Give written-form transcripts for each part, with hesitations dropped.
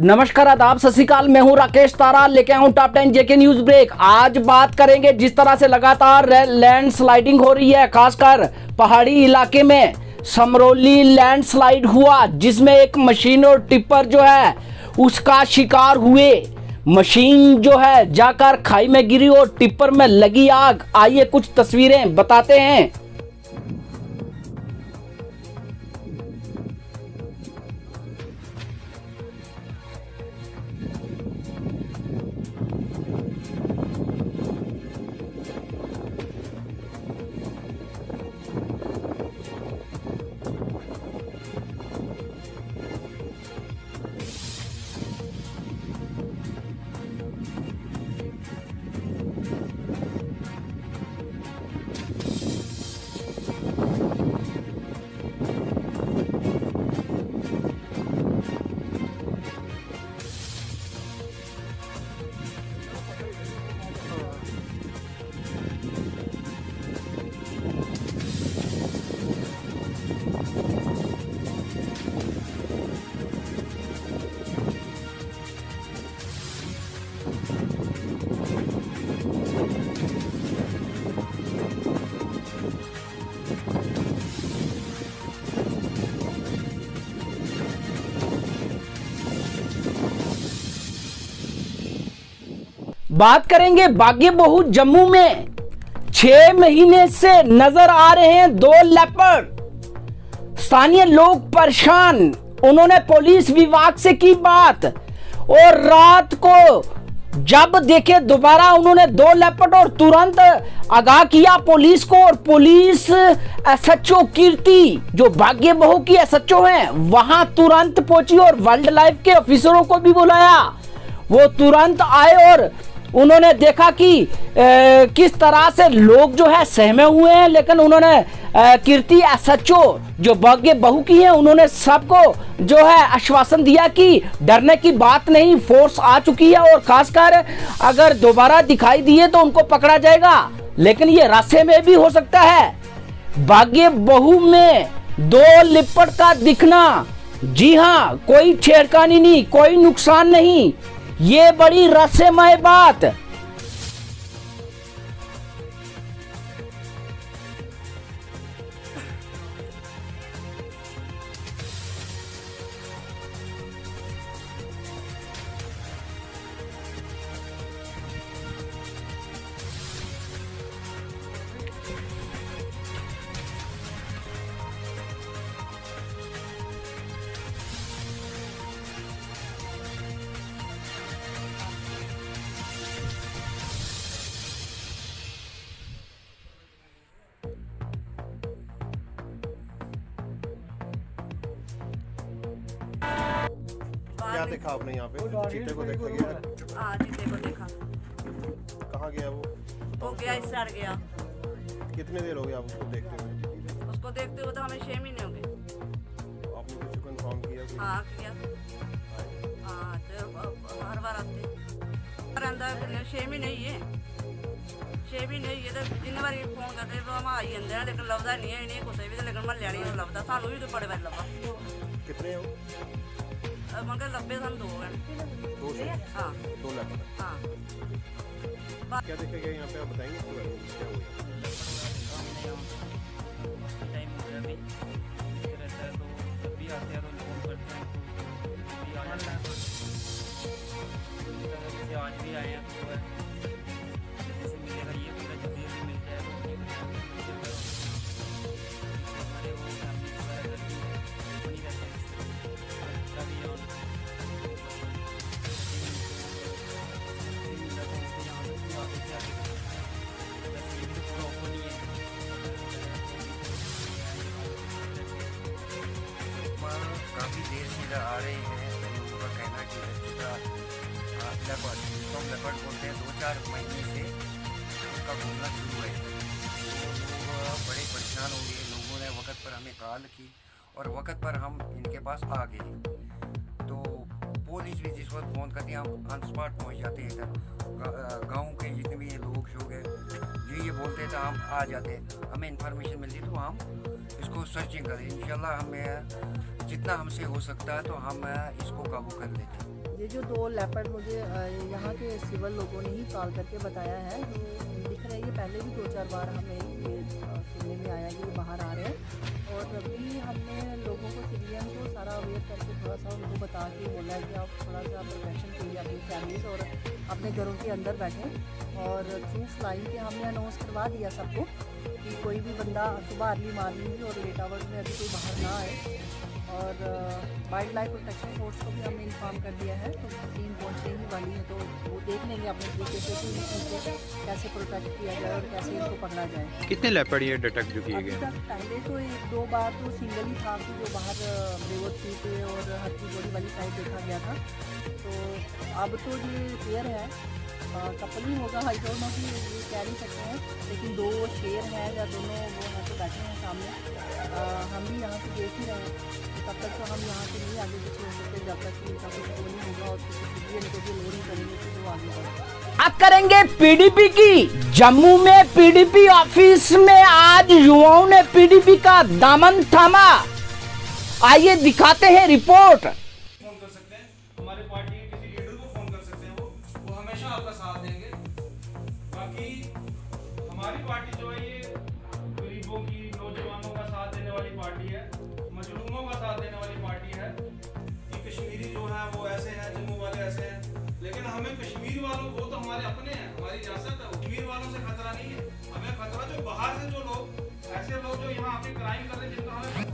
नमस्कार, आदाब, सत श्री अकाल। मैं हूं राकेश तारा, लेके आया हूं टॉप 10 जेके न्यूज ब्रेक। आज बात करेंगे जिस तरह से लगातार लैंड स्लाइडिंग हो रही है, खासकर पहाड़ी इलाके में समरौली लैंड स्लाइड हुआ, जिसमें एक मशीन और टिप्पर जो है उसका शिकार हुए। मशीन जो है जाकर खाई में गिरी और टिप्पर में लगी आग। आइए कुछ तस्वीरें बताते हैं। बात करेंगे बागे बहू जम्मू में 6 महीने से नजर आ रहे हैं 2 लेपर्ड। स्थानीय लोग परेशान। उन्होंने पुलिस विभाग से की बात और रात को जब देखे दोबारा उन्होंने 2 लेपर्ड और तुरंत आगाह किया पुलिस को। और पुलिस एसएचओ कीर्ति, जो बागे बहू की एसएचओ हैं, वहां तुरंत पहुंची और वाइल्ड लाइफ के ऑफिसरों को भी बुलाया। वो तुरंत आए और उन्होंने देखा कि किस तरह से लोग जो है सहमे हुए हैं, लेकिन उन्होंने कीर्ति एसएचओ जो बागे बहू की है, उन्होंने सबको जो है आश्वासन दिया कि डरने की बात नहीं, फोर्स आ चुकी है और खासकर अगर दोबारा दिखाई दिए तो उनको पकड़ा जाएगा, लेकिन ये रास्ते में भी हो सकता है। बागे बहू में 2 लिपट का दिखना, जी हाँ, कोई छेड़खानी नहीं, कोई नुकसान नहीं, ये बड़ी रहस्यमय बात। क्या देखा आपने यहाँ पे? चीते को देखा गया? हाँ, चीते को देखा। कहाँ गया वो? वो गया इस साइड गया। कितने देर हो गया आप उसको देखते हुए? उसको देखते हुए तो हमें 6 महीने हो गए। आपने किसी को इन्फॉर्म किया? हाँ किया। हाँ तो हर बार आते अंदर 6 महीने ही है। 6 महीने ही है तो जिन्ने बार फोन करते तो हम आई जंदे हैं, लेकिन लभदा नहीं है इन्हें कुछ भी। तो लेकिन महल्ले नहीं लभदा, सानू भी तो बड़े बार लभा। कितने हो? मगर लब्बे सन 2 हैं। 2 से? हाँ 2 लाख। हाँ। क्या देखा गया यहाँ पे, आप बताएंगे इसके बारे में? क्या हुआ? टाइम हो गया अभी रहता है, तो जब भी आते हैं तो फोन करते हैं तो भी आ जाता है। जैसे आज भी आए हैं तो जल्दी से मिलेगा, ये बोला जल्दी से मिल जाए तो ठीक है। हमारे वो फैमिली वगैरह घर भी है, वो नहीं रहते हैं, बच्चा भी है उनका। काफ़ी देर से आ रहे हैं। लोगों का कहना कि लेपर्ड बोलते हैं 2-4 महीने से उसका घूमना शुरू है। लोग बड़े परेशान हो गए। लोगों ने वक्त पर हमें कॉल की और वक्त पर हम इनके पास आ गए। तो पुलिस भी जिस वक्त फ़ोन करती है हम ऑन स्पॉट पहुँच जाते हैं। इधर गाँव के जितने भी लोग शोग हैं ये बोलते हैं तो हम आ जाते हैं। हमें इन्फॉर्मेशन मिलती तो हम इसको सर्चिंग करें। इंशाल्लाह हमें जितना हमसे हो सकता है तो हम इसको काबू कर लेते हैं। ये जो 2 लेपर्ड मुझे यहाँ के सिविल लोगों ने ही कॉल करके बताया है, जो दिख रहा है ये पहले भी 2-4 बार हमें ये सुनने में आया कि ये बाहर आ रहे हैं। और अभी हमने लोगों को, सिविलियन को सारा अवेयर करके थोड़ा सा उनको बता के बोला है कि आप थोड़ा सा प्रोटेक्शन के लिए अपनी फैमिलीज और अपने घरों के अंदर बैठें। और थ्रू फ्लाइंग के हमने अनाउंस करवा दिया सबको कि कोई भी बंदा सुबह अर्ली मॉर्निंग और लेट आवर्स में अभी कोई बाहर ना आए। और वाइल्ड लाइफ प्रोटेक्शन फोर्स को भी हमने इन्फॉर्म कर दिया है, तो टीम पहुँचने ही वाली है, तो वो देख लेंगे अपने तरीके से कि इनको कैसे प्रोटेक्ट किया जाए और कैसे इनको पकड़ा जाए। कितने लेपर्ड ये डिटेक्ट जो किए अभी गए? तक पहले तो 1-2 बार तो सिंगल ही था कि जो बाहर ब्रेवो थ्री पे और हत्ती गोली वाली साइड देखा गया था। तो अब तो ये फेयर है, कपल ही होगा, आई डोंट नो कि ये कह नहीं सकते हैं, लेकिन 2 शेर हैं या दोनों वो यहाँ पे बैठे हैं सामने। हम भी यहाँ से देख ही रहे हैं, तब तक तो हम यहाँ से नहीं आगे पीछे हो सकते जब तक कि इनका कुछ वो नहीं होगा और किसी सिविलियन को भी लो नहीं करेंगे कि वो आगे बढ़े। बात करेंगे पीडीपी की। जम्मू में पीडीपी ऑफिस में आज युवाओं ने पीडीपी का दामन थामा। आइए दिखाते हैं रिपोर्ट। फोन कर सकते हैं, हमारे पार्टी के किसी लीडर को फोन कर सकते हैं, वो हमेशा आपका साथ देंगे। बाकी हमारी पार्टी जो है ये गरीबों की, नौजवानों का साथ देने वाली पार्टी है, मजलूमों का साथ देने वाली पार्टी है। कि कश्मीरी जो है वो ऐसे हैं, जम्मू वाले ऐसे हैं, लेकिन हमें कश्मीर वालों को तो हमारे अपने हैं, हमारी रियासत है, कश्मीर वालों से खतरा नहीं है। हमें खतरा जो बाहर से जो लोग, ऐसे लोग जो यहाँ आके क्राइम कर रहे हैं, जिनका हमें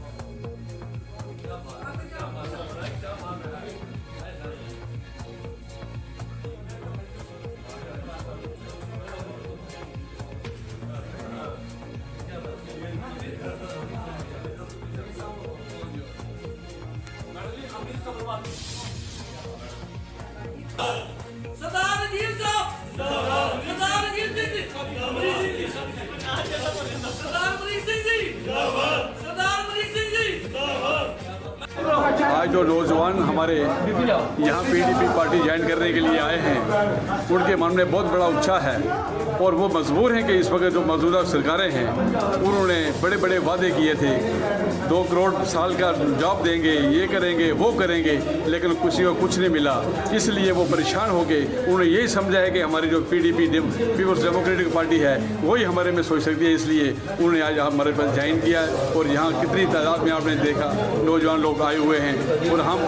सरदार अजीत साहब, सरदार अजीत सिंह जी, सरदार अमरीक सिंह जी, सरदार अमरीक सिंह जी। आज जो नौजवान हमारे यहाँ पीडीपी पार्टी ज्वाइन करने के लिए आए हैं, उनके मन में बहुत बड़ा उत्साह है और वो मजबूर हैं कि इस वक्त जो मौजूदा सरकारें हैं उन्होंने बड़े बड़े वादे किए थे, 2 करोड़ साल का जॉब देंगे, ये करेंगे, वो करेंगे, लेकिन किसी को कुछ नहीं मिला। इसलिए वो परेशान हो गए। उन्होंने यही समझा है कि हमारी जो पीडीपी पीपल्स डेमोक्रेटिक पार्टी है वही हमारे में सोच सकती है, इसलिए उन्होंने आज हमारे पास ज्वाइन किया है। और यहाँ कितनी तादाद में आपने देखा नौजवान लोग आए हुए हैं और हम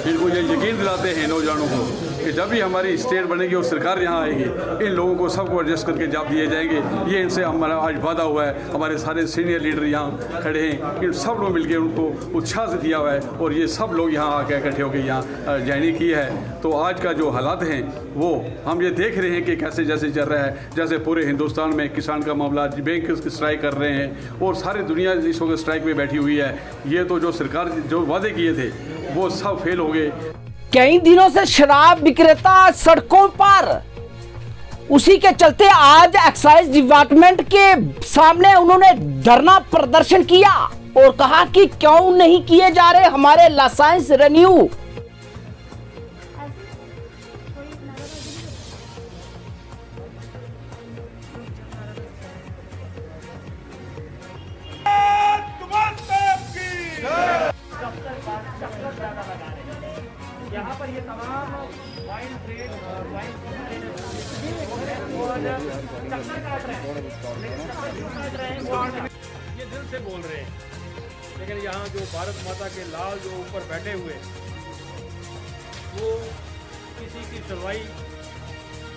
इनको ये यकीन दिलाते हैं नौजवानों को कि जब भी हमारी स्टेट बनेगी और सरकार यहाँ आएगी, इन लोगों को सबको एडजस्ट करके जॉब दिए जाएंगे। ये इनसे हमारा आज वादा हुआ है। हमारे सारे सीनियर लीडर यहाँ खड़े हैं, इन सब लोग मिलकर उनको उत्साह से दिया हुआ है और ये सब लोग यहाँ आकर इकट्ठे होकर यहाँ ज्वाइनिंग की है। तो आज का जो हालात हैं वो हम ये देख रहे हैं कि कैसे जैसे चल रहा है, जैसे पूरे हिंदुस्तान में किसान का मामला, बैंक स्ट्राइक कर रहे हैं और सारी दुनिया इस वक्त स्ट्राइक में बैठी हुई है। ये तो जो सरकार जो वादे किए थे वो सब फेल हो गए। कई दिनों से शराब विक्रेता सड़कों पर, उसी के चलते आज एक्साइज डिपार्टमेंट के सामने उन्होंने धरना प्रदर्शन किया और कहा कि क्यों नहीं किए जा रहे हमारे लाइसेंस रिन्यू। यहाँ पर ये तमाम वाइन ट्रेड और चक्कर काट रहे हैं, लेकिन चक्कर क्यों काट रहे हैं? ये दिल से बोल रहे हैं, लेकिन यहाँ जो भारत माता के लाल जो ऊपर बैठे हुए वो किसी की सुनवाई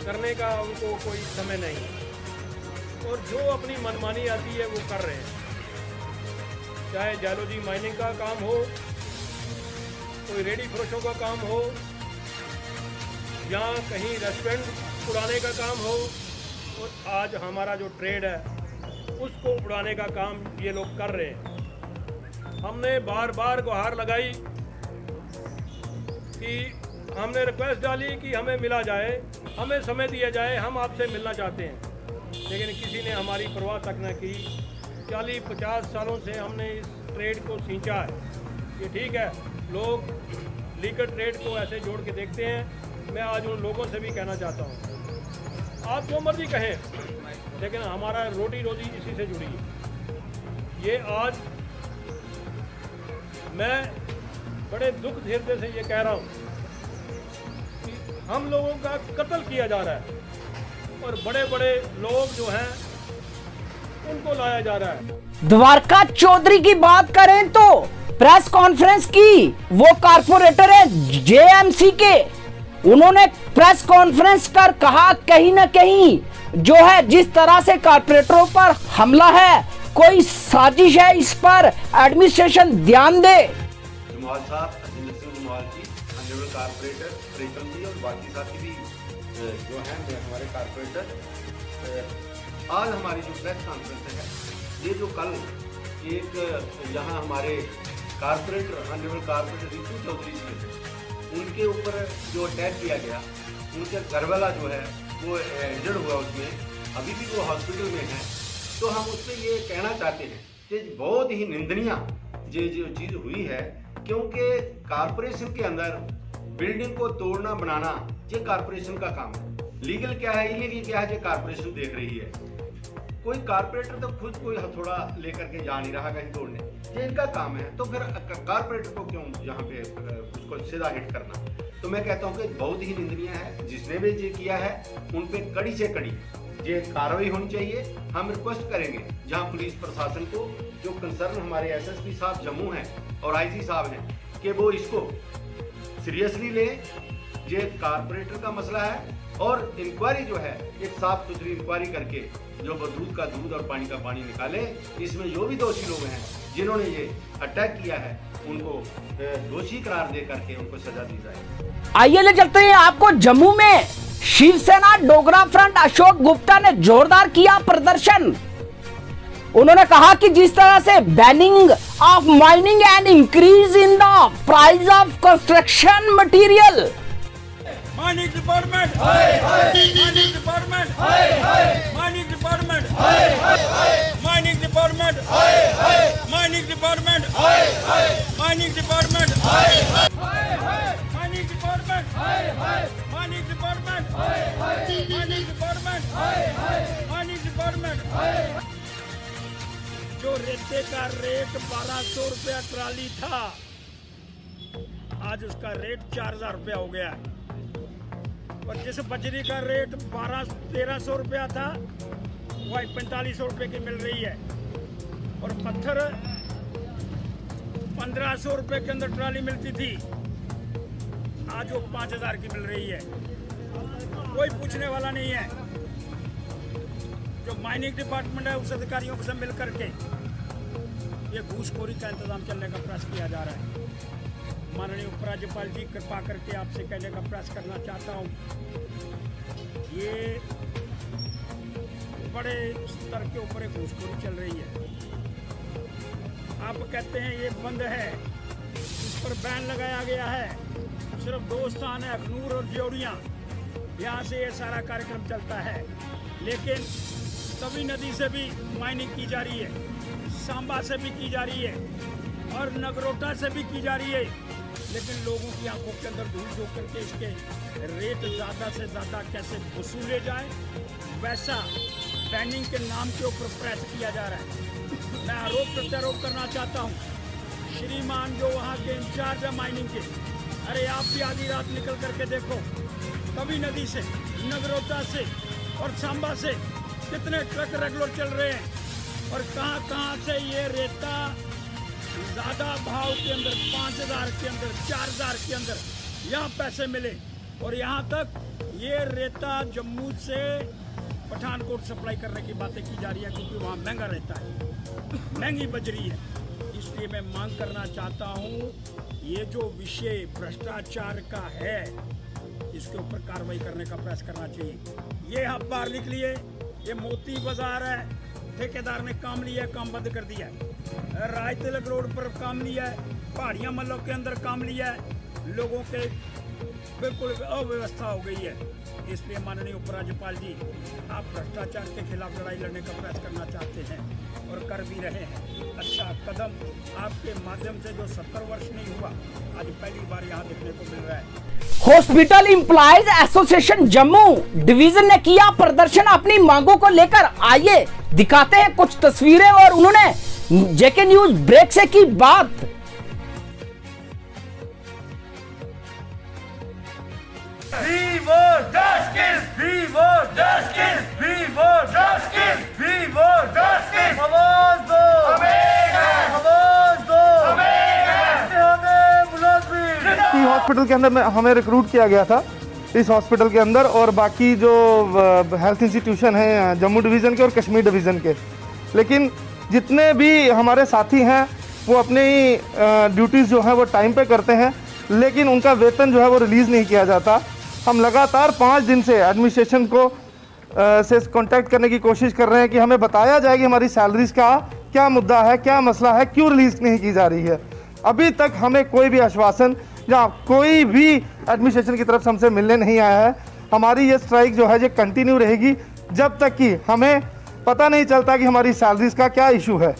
करने का उनको कोई समय नहीं है और जो अपनी मनमानी आती है वो कर रहे हैं। चाहे जायलॉजी माइनिंग का काम हो, कोई रेडी फरोशों का काम हो या कहीं रेस्टोरेंट उड़ाने का काम हो, और आज हमारा जो ट्रेड है उसको उड़ाने का काम ये लोग कर रहे हैं। हमने बार बार गुहार लगाई कि हमने रिक्वेस्ट डाली कि हमें मिला जाए, हमें समय दिया जाए, हम आपसे मिलना चाहते हैं, लेकिन किसी ने हमारी परवाह तक न की। 40-50 सालों से हमने इस ट्रेड को सींचा है। ये ठीक है, लोग लीगल ट्रेड को ऐसे जोड़ के देखते हैं। मैं आज उन लोगों से भी कहना चाहता हूँ, आप जो मर्जी कहें, लेकिन हमारा रोटी रोजी इसी से जुड़ी है। ये आज मैं बड़े दुख धीरते से ये कह रहा हूँ हम लोगों का कत्ल किया जा रहा है और बड़े बड़े लोग जो हैं उनको लाया जा रहा है। द्वारका चौधरी की बात करें तो प्रेस कॉन्फ्रेंस की, वो कारपोरेटर है जेएमसी के, उन्होंने प्रेस कॉन्फ्रेंस कर कहा कहीं ना कहीं जो है जिस तरह से कारपोरेटरों पर हमला है कोई साजिश है, इस पर एडमिनिस्ट्रेशन ध्यान दे। जमाल साहब, अजिंदर सिंह जमाल जी, ऑनरेबल कारपोरेटर प्रीतम जी और बाकी साथी भी जो हैं हमारे कारपोरेटर, आज हमारी जो प्रेस कॉन्फ्रेंस है, ये जो कल एक यहाँ हमारे corporator honourable corporator Ritu Chaudhary ji, उनके ऊपर जो अटैक किया गया, उनके घरवाला जो है वो इंजर्ड हुआ, उसमें अभी भी वो हॉस्पिटल में है। तो हम उस पर ये कहना चाहते हैं कि बहुत ही निंदनीय ये जो चीज़ हुई है, क्योंकि कारपोरेशन के अंदर बिल्डिंग को तोड़ना बनाना ये कारपोरेशन का काम है। लीगल क्या है, इलीगल क्या है, ये कारपोरेशन देख रही है। कोई कारपोरेटर तो खुद कोई हथौड़ा लेकर के जा नहीं रहा कहीं तोड़ने, ये इनका काम है। तो फिर कारपोरेटर को क्यों यहाँ पे उसको सीधा हिट करना? तो मैं कहता हूँ कि बहुत ही निंदनीय है। जिसने भी ये किया है उन पे कड़ी से कड़ी ये कार्रवाई होनी चाहिए। हम रिक्वेस्ट करेंगे जहाँ पुलिस प्रशासन को, जो कंसर्न हमारे एसएसपी साहब जम्मू हैं और आईजी साहब हैं, कि वो इसको सीरियसली लें। ये कारपोरेटर का मसला है और इंक्वायरी जो है एक साफ सुथरी इंक्वायरी करके जो दूध का दूध और पानी का पानी निकाले। इसमें जो भी दोषी लोग हैं जिन्होंने ये अटैक किया है उनको दोषी करार दे करके उनको सजा दी जाए। आइए ले चलते हैं आपको जम्मू में। शिवसेना डोगरा फ्रंट अशोक गुप्ता ने जोरदार किया प्रदर्शन। उन्होंने कहा कि जिस तरह से banning of mining and increase in the price of construction material, mining department, mining department, mining department, mining department, mining department, mining department, mining department, mining department, mining department, mining department. जो रेते का rate 1200 रुपया trolley था, आज उसका rate 4000 रुपया हो गया है। और जिस बजरी का रेट 1200-1300 रुपया था, वही 4500 रुपये की मिल रही है। और पत्थर 1500 रुपये के अंदर ट्राली मिलती थी, आज वो 5000 की मिल रही है। कोई पूछने वाला नहीं है। जो माइनिंग डिपार्टमेंट है उस अधिकारियों से मिल करके ये घूसखोरी का इंतजाम चलने का प्रयास किया जा रहा है। माननीय उपराज्यपाल जी, कृपा करके आपसे कहने का प्रयास करना चाहता हूँ, ये बड़े स्तर के ऊपर एक घूसखोरी चल रही है। आप कहते हैं ये बंद है, इस पर बैन लगाया गया है। सिर्फ 2 स्थान है, अखनूर और ज्योड़ियाँ, यहाँ से ये सारा कार्यक्रम चलता है। लेकिन तवी नदी से भी माइनिंग की जा रही है, सांबा से भी की जा रही है और नगरोटा से भी की जा रही है। लेकिन लोगों की आंखों के अंदर धूल झोंक करके इसके रेट ज़्यादा से ज़्यादा कैसे वसूले जाए, वैसा बैनिंग के नाम के ऊपर प्रयास किया जा रहा है। मैं आरोप प्रत्यारोप करना चाहता हूँ, श्रीमान जो वहाँ के इंचार्ज है माइनिंग के, अरे आप भी आधी रात निकल करके देखो, तवी नदी से, नगरोटा से और सांबा से कितने ट्रक रेगुलर चल रहे हैं और कहाँ से ये रेता ज़्यादा भाव के अंदर 5000 के अंदर 4000 के अंदर यहाँ पैसे मिले। और यहाँ तक ये रेता जम्मू से पठानकोट सप्लाई करने की बातें की जा रही है, क्योंकि वहाँ महंगा रहता है, महंगी बजरी है। इसलिए मैं मांग करना चाहता हूँ, ये जो विषय भ्रष्टाचार का है, इसके ऊपर कार्रवाई करने का प्रयास करना चाहिए। ये आप बाहर निकलिए, ये मोती बाजार है, ठेकेदार ने काम लिया है, काम बंद कर दिया है। राय तिलक रोड पर काम लिया है, पहाड़ियाँ मल्लों के अंदर काम लिया है, लोगों के बिल्कुल अव्यवस्था हो गई है। इसलिए माननीय उपराज्यपाल जी, आप भ्रष्टाचार के खिलाफ लड़ाई लड़ने का प्रयास करना चाहते हैं और कर भी रहे हैं। अच्छा कदम आपके माध्यम से जो 70 वर्ष नहीं हुआ, आज पहली बार यहाँ देखने को मिल रहा है। Hospital employees association Jammu division ने किया प्रदर्शन अपनी मांगों को लेकर। आइए दिखाते हैं कुछ तस्वीरें और उन्होंने जेके न्यूज ब्रेक से की बात। हॉस्पिटल के अंदर हमें रिक्रूट किया गया था इस हॉस्पिटल के अंदर, और बाकी जो हेल्थ इंस्टीट्यूशन हैं जम्मू डिवीज़न के और कश्मीर डिवीज़न के, लेकिन जितने भी हमारे साथी हैं वो अपनी ड्यूटीज़ जो हैं वो टाइम पे करते हैं, लेकिन उनका वेतन जो है वो रिलीज़ नहीं किया जाता। हम लगातार 5 दिन से एडमिनिस्ट्रेशन को से कांटेक्ट करने की कोशिश कर रहे हैं कि हमें बताया जाए कि हमारी सैलरीज़ का क्या मुद्दा है, क्या मसला है, क्यों रिलीज़ नहीं की जा रही है। अभी तक हमें कोई भी आश्वासन या कोई भी एडमिनिस्ट्रेशन की तरफ से हमसे मिलने नहीं आया है। हमारी ये स्ट्राइक जो है ये कंटिन्यू रहेगी जब तक कि हमें पता नहीं चलता कि हमारी सैलरीज का क्या इशू है।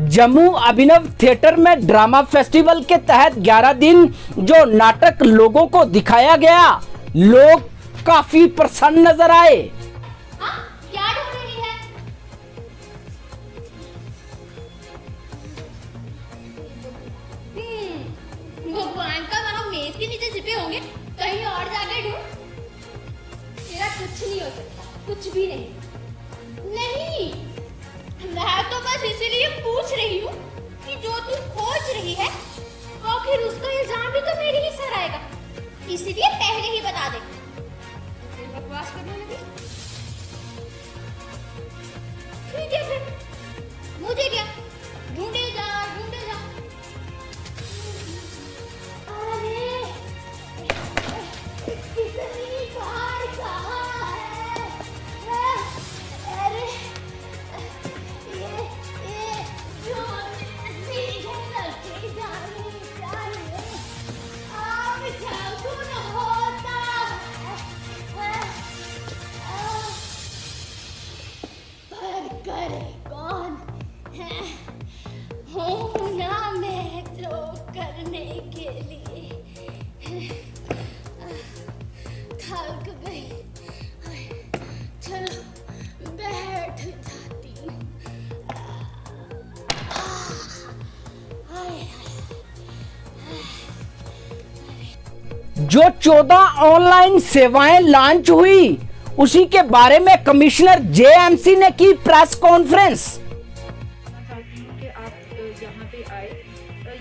जम्मू अभिनव थिएटर में ड्रामा फेस्टिवल के तहत 11 दिन जो नाटक लोगों को दिखाया गया, लोग काफी प्रसन्न नजर आए। क्या ढूंढ रही है? भगवान का वहाँ मेज के नीचे छिपे होंगे, कहीं और जाके ढूंढ। तेरा कुछ नहीं हो सकता, कुछ भी नहीं। नहीं, मैं तो बस इसीलिए पूछ रही हूँ कि जो तू खोज रही है आखिर उसका इल्जाम भी तो मेरे ही सर आएगा, इसीलिए पहले ही बता दे। फिर बकवास करने लगी। ठीक है फिर, मुझे क्या, ढूंढे जा ढूंढे जा। अरे कितनी बार कहा है। अरे ये जो सीधे रखे जाने चाहिए, आप शगुन होता है। पर करे कौन है? हूँ ना मैं जो करने के लिए थक गई। चलो बैठ जाती हूँ। जो 14 ऑनलाइन सेवाएं लॉन्च हुई, उसी के बारे में कमिश्नर जेएमसी ने की प्रेस कॉन्फ्रेंस। चाहती हूँ कि आप यहाँ पे आए।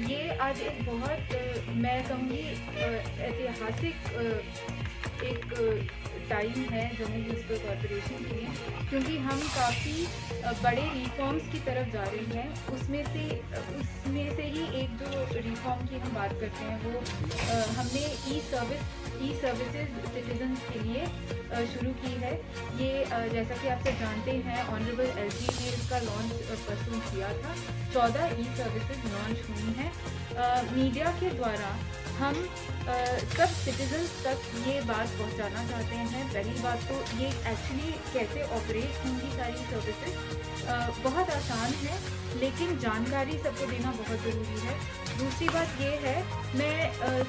ये आज एक बहुत मैं कहूँगी ऐतिहासिक एक टाइम है जम्मू म्यूनिसिपल कॉर्पोरेशन के लिए, क्योंकि हम काफ़ी बड़े रिफॉर्म्स की तरफ जा रहे हैं। उसमें से ही एक जो रिफॉर्म की हम बात करते हैं वो हमने ई सर्विसेज सिटीजन्स के लिए शुरू की है। ये जैसा कि आप सब जानते हैं ऑनरेबल एलजी ने इसका लॉन्च परसों किया था। 14 ई सर्विसेज लॉन्च हुई हैं। मीडिया के द्वारा हम सब सिटीजन्स तक ये बात पहुंचाना चाहते हैं। पहली बात तो ये एक्चुअली कैसे ऑपरेट होंगी सारी सर्विसेज, बहुत आसान है, लेकिन जानकारी सबको देना बहुत ज़रूरी है। दूसरी बात ये है, मैं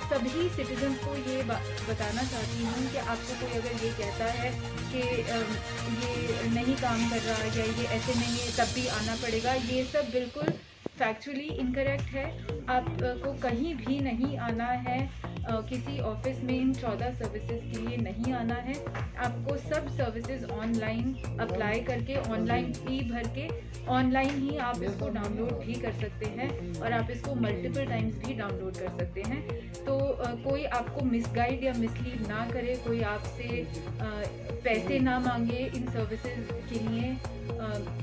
सभी सिटीजन्स को ये बताना चाहती हूँ कि आपको कोई अगर ये कहता है कि ये नहीं काम कर रहा या ये ऐसे नहीं है तब भी आना पड़ेगा, ये सब बिल्कुल फैक्चुअली इनकरेक्ट है। आपको कहीं भी नहीं आना है, किसी ऑफिस में इन 14 सर्विसेज के लिए नहीं आना है। आपको सब सर्विसेज ऑनलाइन अप्लाई करके, ऑनलाइन फी भर के, ऑनलाइन ही आप इसको डाउनलोड भी कर सकते हैं और आप इसको मल्टीपल टाइम्स भी डाउनलोड कर सकते हैं। तो कोई आपको मिसगाइड या मिसलीड ना करे, कोई आपसे पैसे ना मांगे इन सर्विसेज के लिए।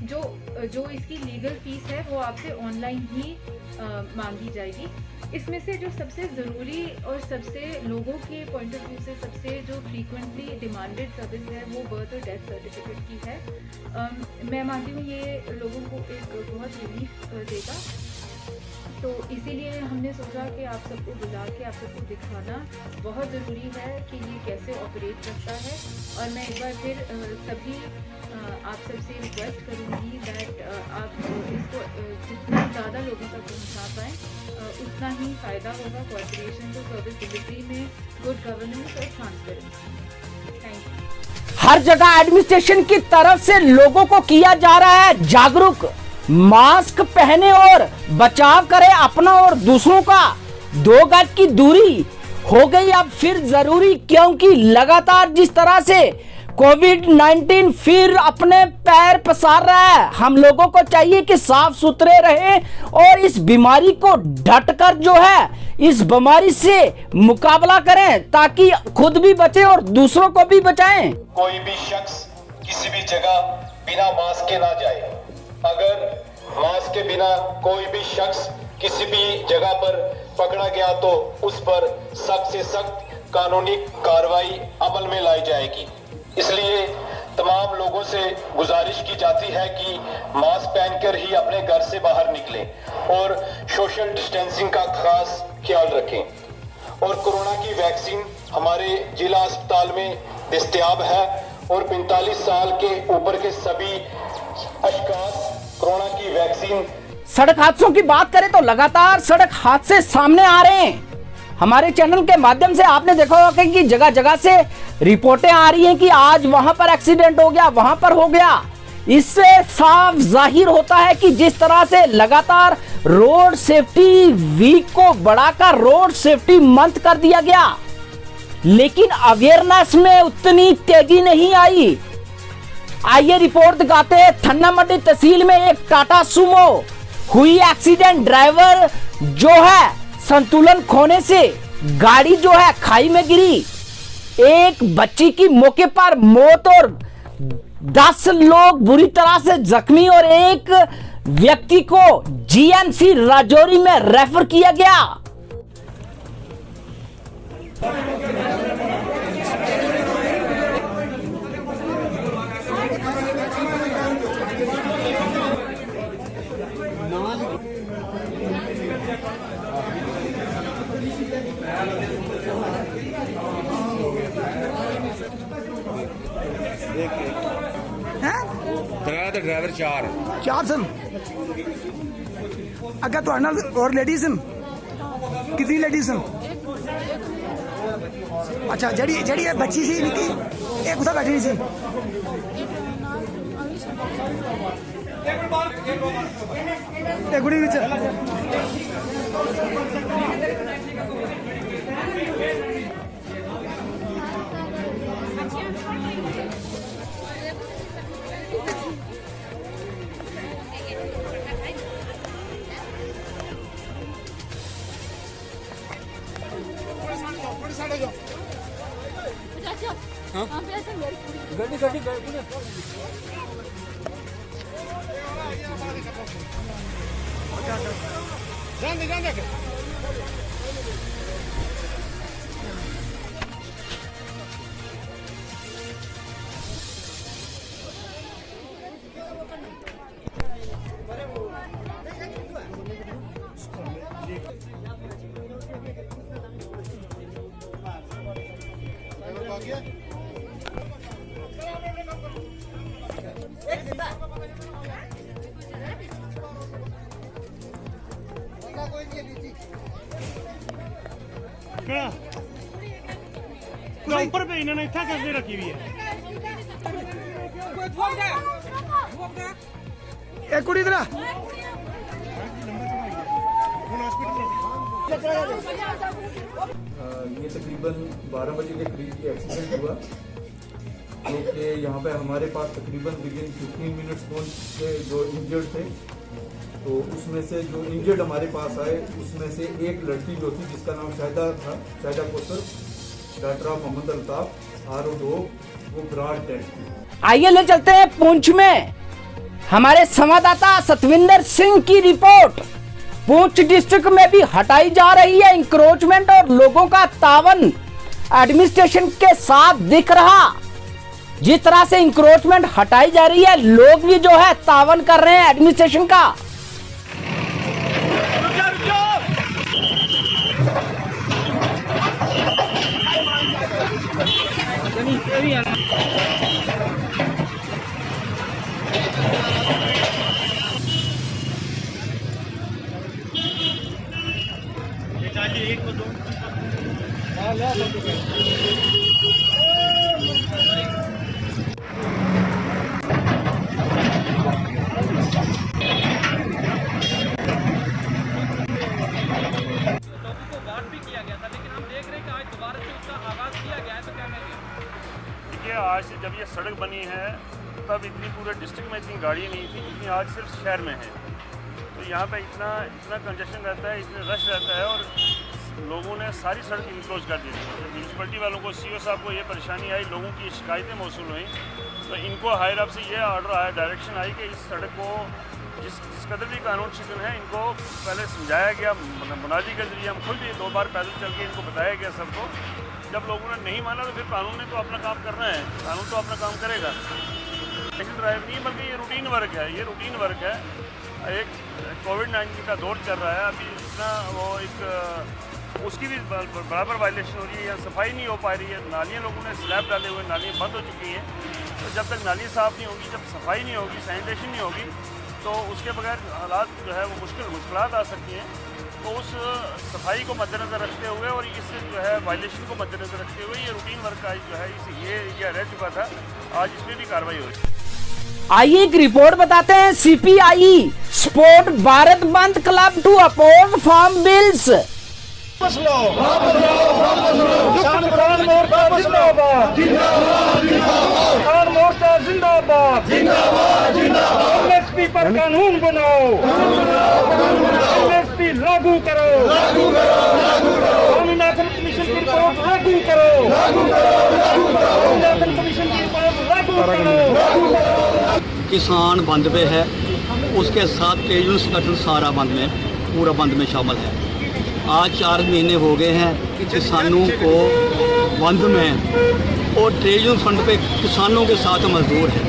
जो इसकी लीगल फीस है वो आपसे ऑनलाइन ही मांगी जाएगी। इसमें से जो सबसे ज़रूरी और सबसे लोगों के पॉइंट ऑफ व्यू से सबसे जो फ्रीक्वेंटली डिमांडेड सर्विस है वो बर्थ और डेथ सर्टिफिकेट की है। मैं मानती हूँ ये लोगों को एक बहुत रिलीफ देगा, तो इसीलिए हमने सोचा कि आप सबको बुला के आप सबको दिखाना बहुत ज़रूरी है कि ये कैसे ऑपरेट करता है। और मैं एक बार फिर सभी आप सबसे रिक्वेस्ट करूँगी दैट आप इसको जितना ज़्यादा लोगों तक पहुँचा पाएँ उतना ही फ़ायदा होगा कॉर्पोरेशन को सर्विस डिलीवरी में, गुड गवर्नेंस और ट्रांसपेरेंसी में। Thank you. हर जगह एडमिनिस्ट्रेशन की तरफ से लोगों को किया जा रहा है जागरूक, मास्क पहने और बचाव करें अपना और दूसरों का, 2 गज की दूरी हो गई अब फिर जरूरी, क्योंकि लगातार जिस तरह से कोविड-19 फिर अपने पैर पसार रहा है। हम लोगों को चाहिए कि साफ सुथरे रहें और इस बीमारी को डटकर जो है इस बीमारी से मुकाबला करें, ताकि खुद भी बचें और दूसरों को भी बचाएं। कोई भी शख्स किसी भी जगह बिना मास्क के ना जाए। अगर मास्क के बिना कोई भी शख्स किसी भी जगह पर पकड़ा गया तो उस पर सख्त से सख्त कानूनी कार्रवाई अमल में लाई जाएगी। इसलिए तमाम लोगों से गुजारिश की जाती है कि मास्क पहनकर ही अपने घर से बाहर निकलें और सोशल डिस्टेंसिंग का खास ख्याल रखें। और कोरोना की वैक्सीन हमारे जिला अस्पताल में दस्तयाब है और 45 साल के ऊपर के सभी अशखास कोरोना की वैक्सीन। सड़क हादसों की बात करें तो लगातार सड़क हादसे सामने आ रहे हैं। हमारे चैनल के माध्यम से आपने देखा होगा कि जगह जगह से रिपोर्टें आ रही हैं कि आज वहां पर एक्सीडेंट हो गया, वहां पर हो गया। इससे साफ जाहिर होता है कि जिस तरह से लगातार रोड सेफ्टी वीक को बढ़ाकर रोड सेफ्टी मंथ कर दिया गया, लेकिन अवेयरनेस में उतनी तेजी नहीं आई। आइए रिपोर्ट दिखाते हैं। थन्ना मंडी तहसील में एक टाटा सुमो हुई एक्सीडेंट। ड्राइवर जो है संतुलन खोने से गाड़ी जो है खाई में गिरी। एक बच्ची की मौके पर मौत और 10 लोग बुरी तरह से जख्मी और एक व्यक्ति को जीएमसी राजौरी में रेफर किया गया। ड्राइवर चार सन अगर तो और लेडीज कितनी लेडीज अच्छा जड़ी जड़ी बच्ची सी निकी एक उधर बैठी सी एक गुड़ी विच गड्डी गड्डी ऊपर पे इन्होंने इतना कैसे रखी हुई है। एक कुड़ी इधर ये तकरीबन 12 बजे के करीब ये एक्सीडेंट हुआ, जो कि यहाँ पे हमारे पास तकरीबन विदिन 15 मिनट्स पहुँचे जो इंजर्ड थे। तो उसमें से जो इंजर्ड हमारे पास आए उसमें से एक लड़की जो थी जिसका नाम शाहिदा था, Shahida Kausar, doctor of Mohammad Altaf RO2, वो ब्रॉड डेड थी। आइए ले चलते हैं पुंछ में। हमारे संवाददाता सतविंदर सिंह की रिपोर्ट। पुंछ डिस्ट्रिक्ट में भी हटाई जा रही है इंक्रोचमेंट और लोगों का तावन एडमिनिस्ट्रेशन के साथ दिख रहा। जिस तरह से इंक्रोचमेंट हटाई जा रही है, लोग भी जो है तावन कर रहे हैं एडमिनिस्ट्रेशन का। बात भी किया गया था, लेकिन हम देख रहे हैं कि भारत युद्ध का आगाज किया गया है, तो क्या कहेंगे? देखिए, आज से जब ये सड़क बनी है तब इतनी पूरे डिस्ट्रिक्ट में इतनी गाड़ियाँ नहीं थी जितनी आज सिर्फ शहर में है। तो यहाँ पे इतना कंजेशन रहता है, इतने रश रहता है, और लोगों ने सारी सड़क इनक्लोज कर दी थी। म्यूनसिपलिटी वालोों को, सीओ साहब को ये परेशानी आई, लोगों की शिकायतें मौसूल हुई, तो इनको हायर अप से ये ऑर्डर आया, डायरेक्शन आई कि इस सड़क को जिस कदर भी कानून शिकन है इनको पहले समझाया गया, मुनादी के जरिए हम खुद भी 2 बार पैदल चल के इनको बताया गया सबको। जब लोगों ने नहीं माना तो फिर कानून ने तो अपना काम करना है, कानून तो अपना काम करेगा। लेकिन ड्राइव नहीं, बल्कि ये रूटीन वर्क है, ये रूटीन वर्क है। एक कोविड-19 का दौर चल रहा है, अभी इतना वो एक उसकी भी बराबर वायलेशन हो रही है, या सफाई नहीं हो पा रही है। नालियाँ लोगों ने स्लैब डाले हुए, नालियाँ बंद हो चुकी हैं। तो जब तक नाली साफ़ नहीं होगी, जब सफाई नहीं होगी, सैनिटेशन नहीं होगी, तो उसके बगैर हालात जो है वो मुश्किलात आ सकती हैं। तो उस सफाई को मद्देनज़र रखते हुए और इस जो है वायलेशन को मद्देनज़र रखते हुए ये रूटीन वर्क आज जो है ये एरिया रह चुका था, आज इसमें भी कार्रवाई हो रही है। आइए एक रिपोर्ट बताते हैं। CPI support Bharat bandh club to oppose farm bills. MSP पर कानून बनाओ, एमएसपी लागू करो, स्वामीनाथन कमीशन की रिपोर्ट लागू करो, स्वामीनाथन कमीशन की रिपोर्ट लागू करो। किसान बंद पे है, उसके साथ ट्रेड यूनियन संगठन सारा बंद में, पूरा बंद में शामिल है। आज 4 महीने हो गए हैं किसानों को बंद में, और ट्रेड यूनियन फंड पे किसानों के साथ मजदूर है।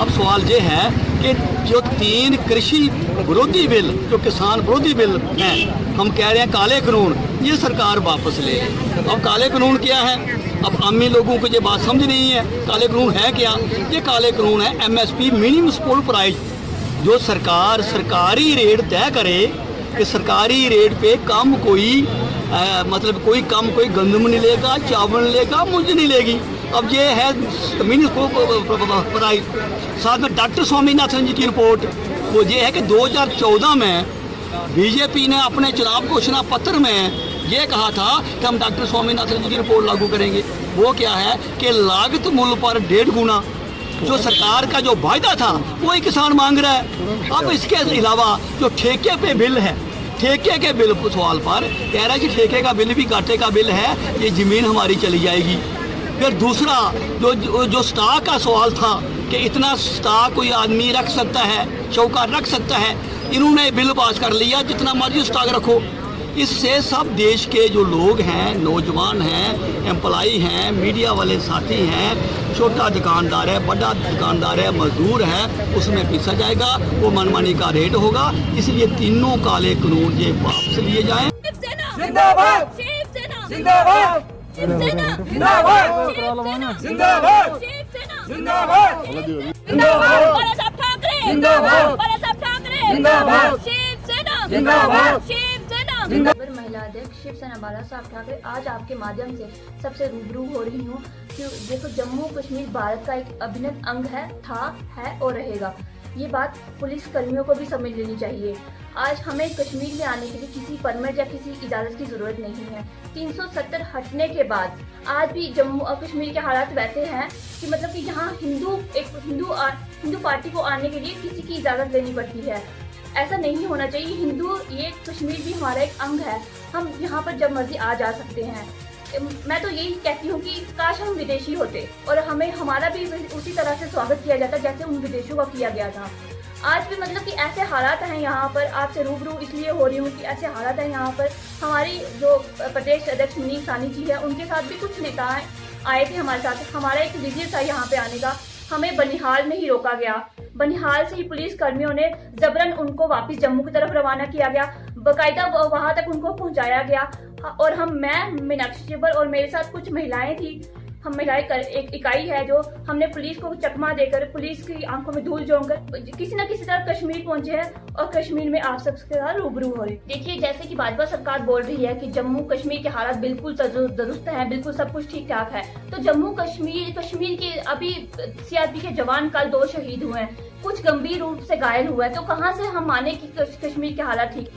अब सवाल ये है कि जो 3 कृषि विरोधी बिल, जो किसान विरोधी बिल हैं, हम कह रहे हैं काले कानून, ये सरकार वापस ले। अब काले कानून क्या है? अब आमी लोगों को ये बात समझ नहीं है काले कानून है क्या। ये काले कानून है एमएसपी, मिनिमम सपोर्ट प्राइस, जो सरकार सरकारी रेट तय करे कि सरकारी रेट पे कम कोई मतलब कोई कम कोई गंदम नहीं लेगा, चावल नहीं लेगा, मूंग नहीं लेगी। अब ये है मिनिमम प्राइस। साथ में डॉक्टर स्वामीनाथन जी की रिपोर्ट वो ये है कि 2014 में बीजेपी ने अपने चुनाव घोषणा पत्र में ये कहा था कि हम डॉक्टर स्वामीनाथन जी की रिपोर्ट लागू करेंगे। वो क्या है कि लागत मूल्य पर 1.5 गुना जो सरकार का जो वायदा था वही किसान मांग रहा है। अब इसके अलावा जो ठेके पे बिल है, ठेके के बिल सवाल पर कह रहा है कि ठेके का बिल भी घाटे का बिल है, ये ज़मीन हमारी चली जाएगी। फिर दूसरा जो स्टॉक का सवाल था कि इतना स्टॉक कोई आदमी रख सकता है, शौकार रख सकता है, इन्होंने बिल पास कर लिया जितना मर्जी स्टॉक रखो। इससे सब देश के जो लोग हैं, नौजवान हैं, एम्प्लॉई हैं, मीडिया वाले साथी हैं, छोटा दुकानदार है, बड़ा दुकानदार है, मजदूर है, उसमें पीसा जाएगा, वो मनमानी का रेट होगा। इसलिए तीनों काले कानून ये वापस लिए जाएं। जिंदाबाद, जिंदाबाद, जिंदाबाद, जिंदाबाद, जिंदाबाद, जिंदाबाद, महिला अध्यक्ष शिवसेना बाला साहब ठाकरे, आज आपके माध्यम से सबसे रूबरू हो रही हूँ कि देखो, जम्मू कश्मीर भारत का एक अभिन्न अंग है, था, है और रहेगा। ये बात पुलिस कर्मियों को भी समझ लेनी चाहिए। आज हमें कश्मीर में आने के लिए किसी परमिट या किसी इजाज़त की ज़रूरत नहीं है। 370 हटने के बाद आज भी जम्मू और कश्मीर के हालात वैसे हैं कि मतलब कि यहाँ हिंदू पार्टी को आने के लिए किसी की इजाज़त लेनी पड़ती है। ऐसा नहीं होना चाहिए। ये कश्मीर भी हमारा एक अंग है, हम यहाँ पर जब मर्जी आ जा सकते हैं। मैं तो यही कहती हूँ कि काश हम विदेशी होते और हमें हमारा भी उसी तरह से स्वागत किया जाता जैसे उन विदेशियों का किया गया था। आज भी मतलब कि ऐसे हालात हैं यहाँ पर, आपसे रूबरू इसलिए हो रही हूँ कि ऐसे हालात हैं यहाँ पर। हमारी जो प्रदेश अध्यक्ष मुनीर सानी जी है, उनके साथ भी कुछ नेता आए थे हमारे साथ। हमारा एक विजय था यहाँ पे आने का, हमें बनिहाल में ही रोका गया। बनिहाल से ही पुलिस कर्मियों ने जबरन उनको वापस जम्मू की तरफ रवाना किया गया, बकायदा वहां तक उनको पहुंचाया गया। और मैं मीनाक्षी चिब्बर और मेरे साथ कुछ महिलाएं थी, हम महिलाएं एक इकाई है जो हमने पुलिस को चकमा देकर, पुलिस की आंखों में धूल झोंककर किसी न किसी तरह कश्मीर पहुंचे हैं और कश्मीर में आप सबके साथ रूबरू हो रहे। देखिए, जैसे कि भाजपा सरकार बोल रही है कि जम्मू कश्मीर के हालात बिल्कुल दुरुस्त हैं, बिल्कुल सब कुछ ठीक ठाक है, तो जम्मू कश्मीर के अभी सीआरपी के जवान कल 2 शहीद हुए हैं। कुछ गंभीर रूप से घायल हुआ है, तो कहां से हम माने कि कश्मीर की हालत ठीक?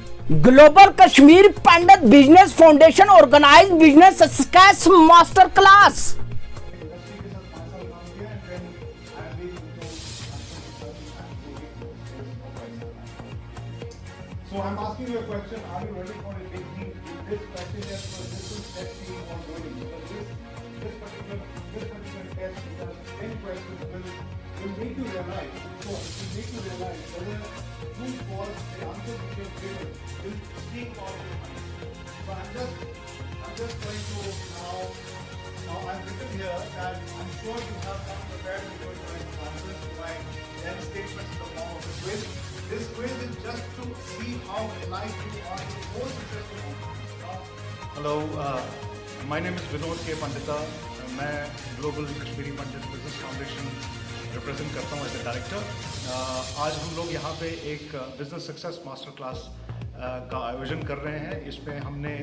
Global Kashmir Pandit business foundation organise business success master class. So I'm asking you a question. Are you ready for it? This question is for this is testing or going. This particular test, because 10 questions will make you realize. So it will make you realize whether true, false, the answer which you have given will speak out your mind. So I'm just trying to now I've written here that I'm sure you have not prepared with your correct answers by 10 statements in the form of a quiz. This quiz is just to see how alive you are to the most successful. Hello, my name is Vinod K. Pandita. मैं global Kashmiri पंडित business foundation represent करता हूँ as a director. आज हम लोग यहाँ पे एक business success master class का आयोजन कर रहे हैं। इसमें हमने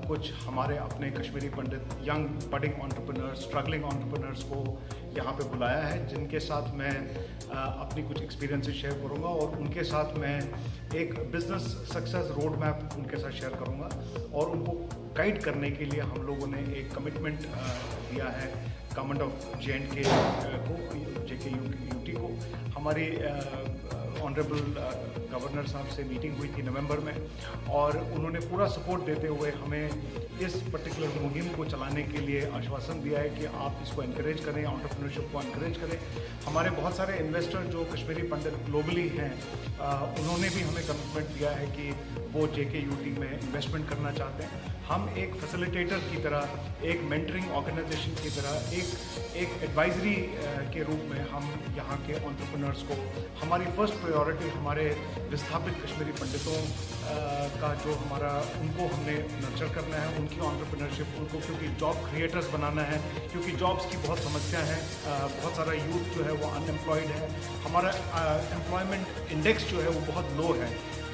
कुछ हमारे अपने Kashmiri Pandit young budding entrepreneurs, struggling entrepreneurs को यहाँ पे बुलाया है, जिनके साथ मैं अपनी कुछ एक्सपीरियंसेस शेयर करूँगा और उनके साथ मैं एक बिजनेस सक्सेस रोड मैप उनके साथ शेयर करूँगा और उनको गाइड करने के लिए हम लोगों ने एक कमिटमेंट दिया है गवर्नमेंट ऑफ JNK को, JKUT को। हमारी ऑनरेबल गवर्नर साहब से मीटिंग हुई थी नवंबर में और उन्होंने पूरा सपोर्ट देते हुए हमें इस पर्टिकुलर मुहिम को चलाने के लिए आश्वासन दिया है कि आप इसको इनकरेज करें, एंटरप्रेन्योरशिप को इनकरेज करें। हमारे बहुत सारे इन्वेस्टर जो कश्मीरी पंडित ग्लोबली हैं उन्होंने भी हमें कमिटमेंट दिया है कि वो JKUT में इन्वेस्टमेंट करना चाहते हैं। हम एक फैसिलिटेटर की तरह, एक मेंटरिंग ऑर्गेनाइजेशन की तरह, एक एडवाइजरी के रूप में हम यहाँ के एंटरप्रेन्योर्स को, हमारी फर्स्ट प्रायोरिटी हमारे विस्थापित कश्मीरी पंडितों का जो हमारा, उनको हमने नर्चर करना है, उनकी एंटरप्रेन्योरशिप, उनको क्योंकि जॉब क्रिएटर्स बनाना है, क्योंकि जॉब्स की बहुत समस्या है। बहुत सारा यूथ जो है वो अनएम्प्लॉयड है। हमारा एम्प्लॉयमेंट इंडेक्स जो है वो बहुत लो है,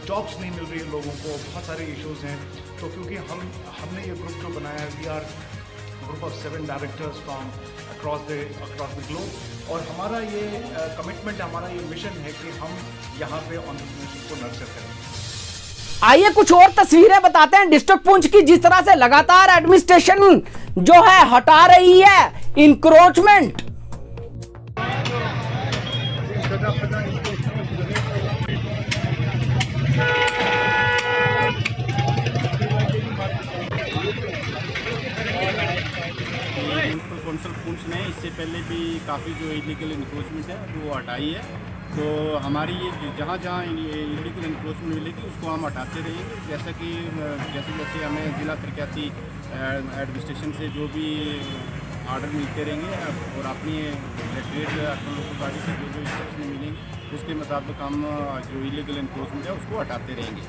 जॉब्स नहीं मिल रही है लोगों को, बहुत सारे इश्यूज़ हैं। तो क्योंकि हमने ये ग्रुप जो बनाया है, we are group of 7 directors from across the globe और हमारा ये कमिटमेंट, हमारा ये मिशन है कि हम यहाँ पे एंटरप्रेन्योरशिप को नर्चर करें। आइए कुछ और तस्वीरें बताते हैं डिस्ट्रिक्ट पुंछ की, जिस तरह से लगातार एडमिनिस्ट्रेशन जो है हटा रही है इंक्रोचमेंट। कौंसल पुंछ ने इससे पहले भी काफ़ी जो इलीगल इंक्रोचमेंट है वो हटाई है। तो हमारी ये जहाँ जहाँ इलीगल इंक्रोचमेंट मिलेगी उसको हम हटाते रहेंगे। जैसे जैसे हमें जिला तरक्याती एडमिनिस्ट्रेशन से जो भी आर्डर मिलते रहेंगे और अपनी कलेक्ट्रेट लोकल बॉडी से जो इंस्ट्रक्शन मिलेंगे उसके मुताबिक हम जो इलीगल इंक्रोचमेंट है उसको हटाते रहेंगे।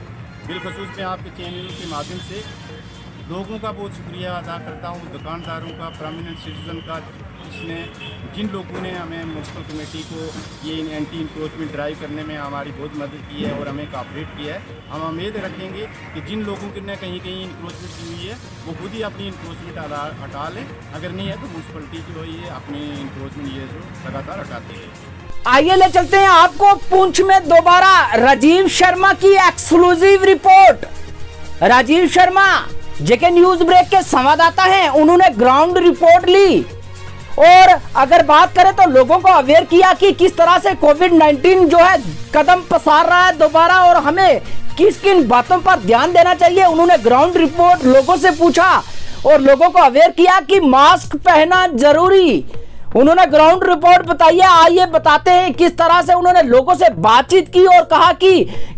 बिलखसूस मैं आपके चैनल के माध्यम से लोगों का बहुत शुक्रिया अदा करता हूँ, दुकानदारों का, प्रोमिनेंट सिटीजन का, इसने जिन लोगों ने हमें म्यूनसिपल कमेटी को ये एंटी इंक्रोचमेंट ड्राइव करने में हमारी बहुत मदद की है और हमें कोऑपरेट किया है। हम उम्मीद रखेंगे कि जिन लोगों की ने कहीं इंक्रोचमेंट की हुई है वो खुद ही अपनी इंक्रोचमेंट हटा लें, अगर नहीं है तो म्यूनसिपलिटी जो है अपनी इंक्रोचमेंट ये जो लगातार हटाती है। आइए ले चलते हैं आपको पुंछ में दोबारा राजीव शर्मा की exclusive report. Rajiv Sharma JK news break के संवाददाता हैं, उन्होंने ग्राउंड रिपोर्ट ली और अगर बात करें तो लोगों को अवेयर किया कि किस तरह से कोविड-19 जो है कदम पसार रहा है दोबारा और हमें किस किन बातों पर ध्यान देना चाहिए। उन्होंने ग्राउंड रिपोर्ट लोगों से पूछा और लोगों को अवेयर किया कि मास्क पहनना जरूरी। उन्होंने ग्राउंड रिपोर्ट बताई है, आइए बताते हैं किस तरह से उन्होंने लोगों से बातचीत की और कहा कि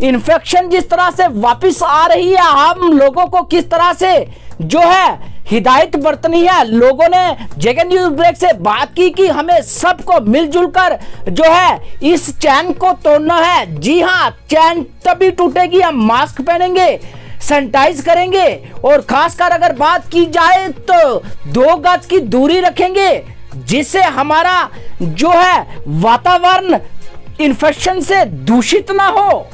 इन्फेक्शन जिस तरह से वापस आ रही है, हम लोगों को किस तरह से जो है हिदायत बरतनी है। लोगों ने JK न्यूज ब्रेक से बात की कि हमें सबको मिलजुल कर जो है इस चैन को तोड़ना है। जी हाँ, चैन तभी टूटेगी हम मास्क पहनेंगे, सैनिटाइज करेंगे और खासकर अगर बात की जाए तो 2 गज की दूरी रखेंगे, जिससे हमारा जो है वातावरण इन्फेक्शन से दूषित ना हो।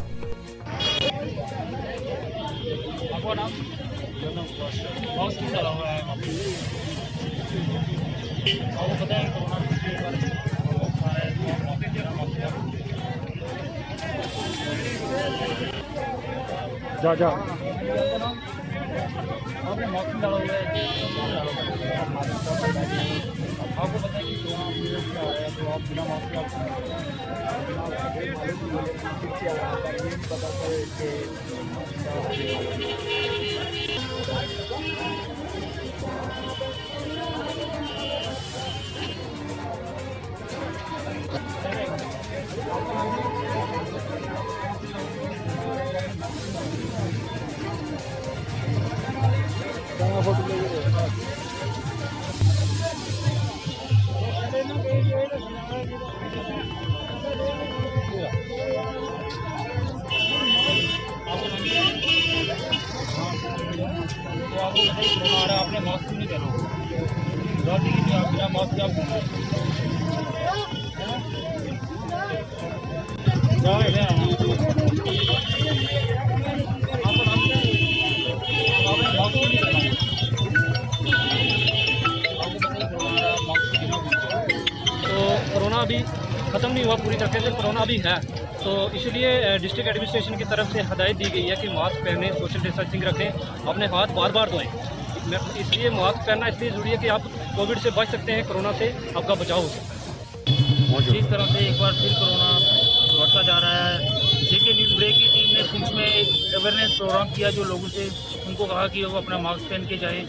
जा जा आपने मास्क डाला हुआ है आपको पता है कि कोरोना वायरस क्या हो रहा है, तो आप बिना मास्क के आपने मास्क नहीं पहना, आप बिना मास्क के आप घूम रहे तो कोरोना अभी ख़त्म नहीं हुआ पूरी तरह से, कोरोना अभी है, तो इसलिए डिस्ट्रिक्ट एडमिनिस्ट्रेशन की तरफ से हदायत दी गई है कि मास्क पहने, सोशल डिस्टेंसिंग रखें, अपने हाथ बार बार धोएं। इसलिए मास्क पहनना इसलिए ज़रूरी है कि आप कोविड से बच सकते हैं, कोरोना से आपका बचाव हो सकता है। जिस तरह से एक बार फिर कोरोना बढ़ता जा रहा है, जेके न्यूज़ ब्रेक की टीम ने पुंछ में एक अवेयरनेस प्रोग्राम किया, जो लोगों से उनको कहा कि वो अपना मास्क पहन के जाए।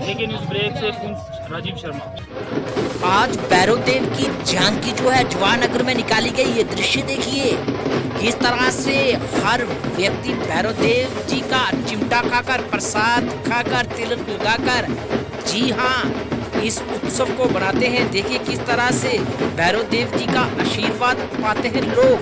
जेके न्यूज़ ब्रेक से पुंछ, राजीव शर्मा। आज भैरवदेव की झांकी जो है जवाहरनगर में निकाली गई, ये दृश्य देखिए किस तरह से हर व्यक्ति भैरवदेव जी का चिमटा खाकर, प्रसाद खाकर, तिलक लगाकर, जी हाँ, इस उत्सव को बनाते हैं। देखिए किस तरह से भैरवदेव जी का आशीर्वाद पाते हैं लोग।